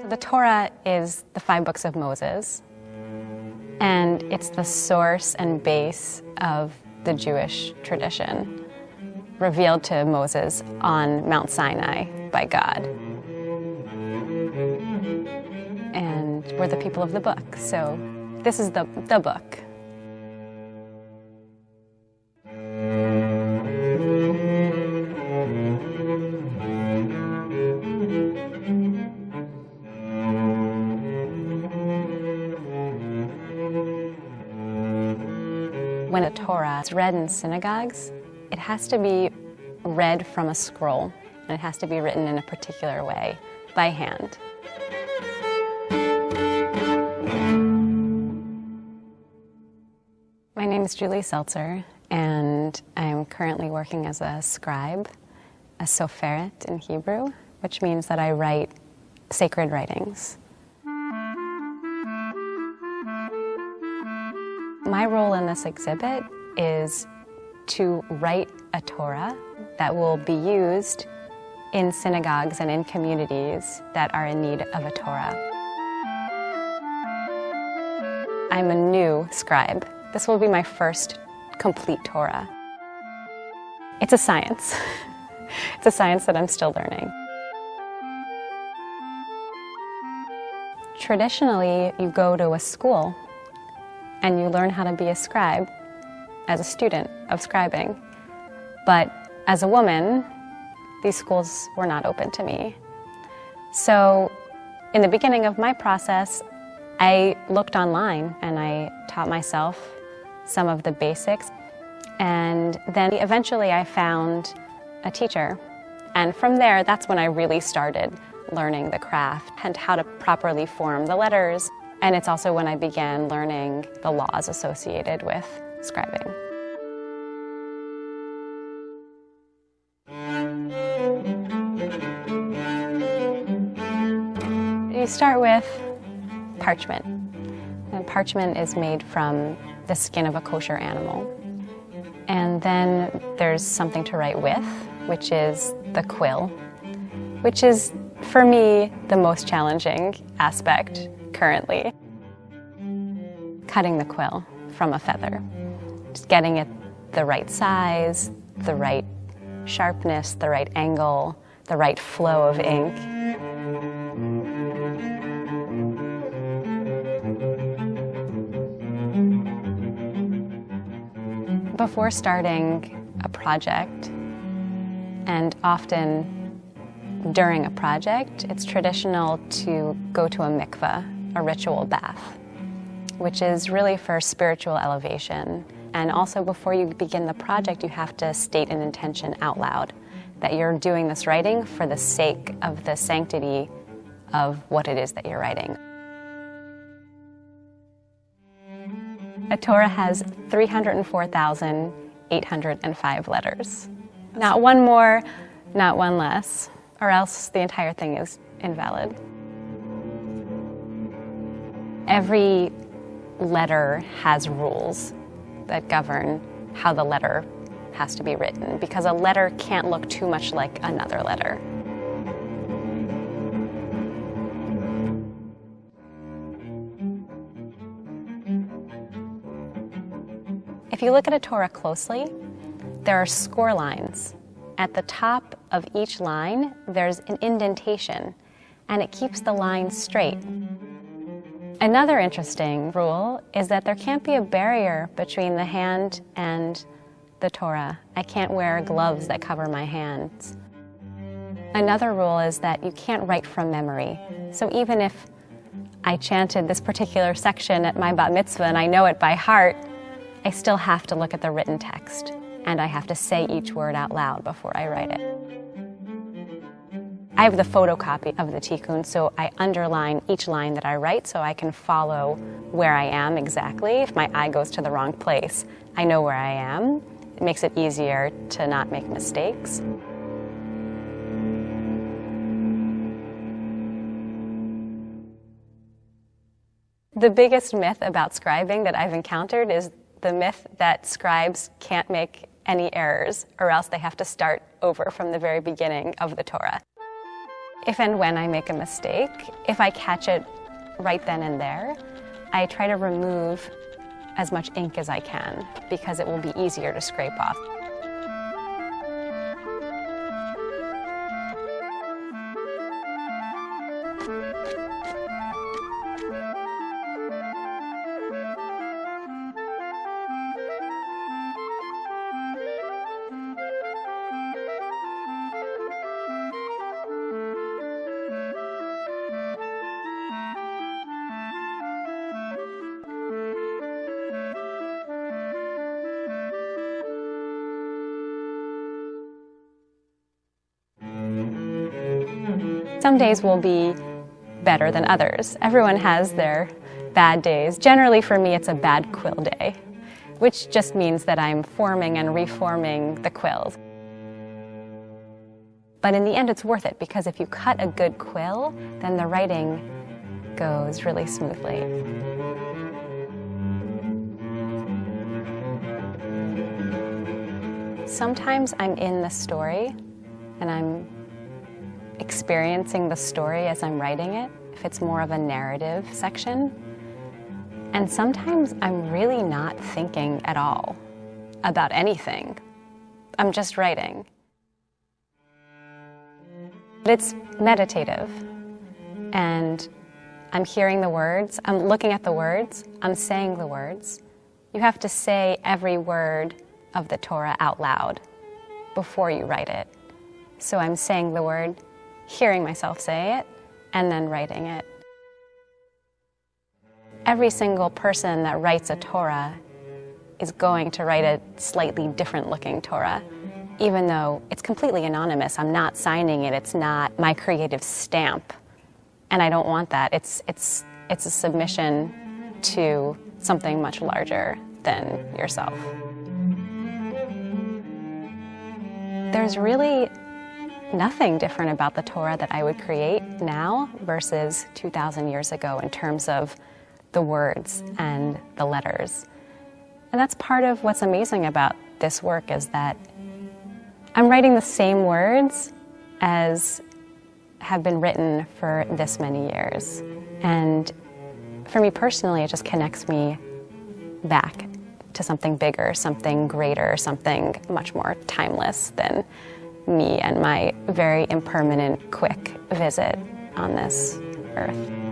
The Torah is the 5 books of Moses, and it's the source and base of the Jewish tradition, revealed to Moses on Mount Sinai by God. And we're the people of the book, so this is the book. When a Torah is read in synagogues, it has to be read from a scroll, and it has to be written in a particular way, by hand. My name is Julie Seltzer, and I'm currently working as a scribe, a soferet in Hebrew, which means that I write sacred writings. My role in this exhibit is to write a Torah that will be used in synagogues and in communities that are in need of a Torah. I'm a new scribe. This will be my first complete Torah. It's a science. It's a science that I'm still learning. Traditionally, you go to a school and you learn how to be a scribe as a student of scribing. But as a woman, these schools were not open to me. So in the beginning of my process, I looked online and I taught myself some of the basics. And then eventually I found a teacher. And from there, that's when I really started learning the craft and how to properly form the letters. And it's also when I began learning the laws associated with scribing. You start with parchment. And parchment is made from the skin of a kosher animal. And then there's something to write with, which is the quill, which is, for me, the most challenging aspect currently. Cutting the quill from a feather, just getting it the right size, the right sharpness, the right angle, the right flow of ink. Before starting a project, and often during a project, it's traditional to go to a mikveh, a ritual bath, which is really for spiritual elevation. And also before you begin the project, you have to state an intention out loud, that you're doing this writing for the sake of the sanctity of what it is that you're writing. A Torah has 304,805 letters. Not one more, not one less, or else the entire thing is invalid. Every letter has rules that govern how the letter has to be written, because a letter can't look too much like another letter. If you look at a Torah closely, there are score lines. At the top of each line, there's an indentation, and it keeps the line straight. Another interesting rule is that there can't be a barrier between the hand and the Torah. I can't wear gloves that cover my hands. Another rule is that you can't write from memory. So even if I chanted this particular section at my bat mitzvah and I know it by heart, I still have to look at the written text, and I have to say each word out loud before I write it. I have the photocopy of the tikkun, so I underline each line that I write so I can follow where I am exactly. If my eye goes to the wrong place, I know where I am, It makes it easier to not make mistakes. The biggest myth about scribing that I've encountered is the myth that scribes can't make any errors, or else they have to start over from the very beginning of the Torah. If and when I make a mistake, if I catch it right then and there, I try to remove as much ink as I can, because it will be easier to scrape off. Some days will be better than others. Everyone has their bad days. Generally, for me, it's a bad quill day, which just means that I'm forming and reforming the quills. But in the end, it's worth it, because if you cut a good quill, then the writing goes really smoothly. Sometimes I'm in the story, and I'm experiencing the story as I'm writing it, if it's more of a narrative section. And sometimes I'm really not thinking at all about anything. I'm just writing. It's meditative, and I'm hearing the words, I'm looking at the words, I'm saying the words. You have to say every word of the Torah out loud before you write it. So I'm saying the word, hearing myself say it, and then writing it. Every single person that writes a Torah is going to write a slightly different looking Torah, even though it's completely anonymous. I'm not signing it. It's not my creative stamp, and I don't want that. It's a submission to something much larger than yourself. There's really nothing different about the Torah that I would create now versus 2,000 years ago in terms of the words and the letters. And that's part of what's amazing about this work, is that I'm writing the same words as have been written for this many years. And for me personally, it just connects me back to something bigger, something greater, something much more timeless than me and my very impermanent, quick visit on this earth.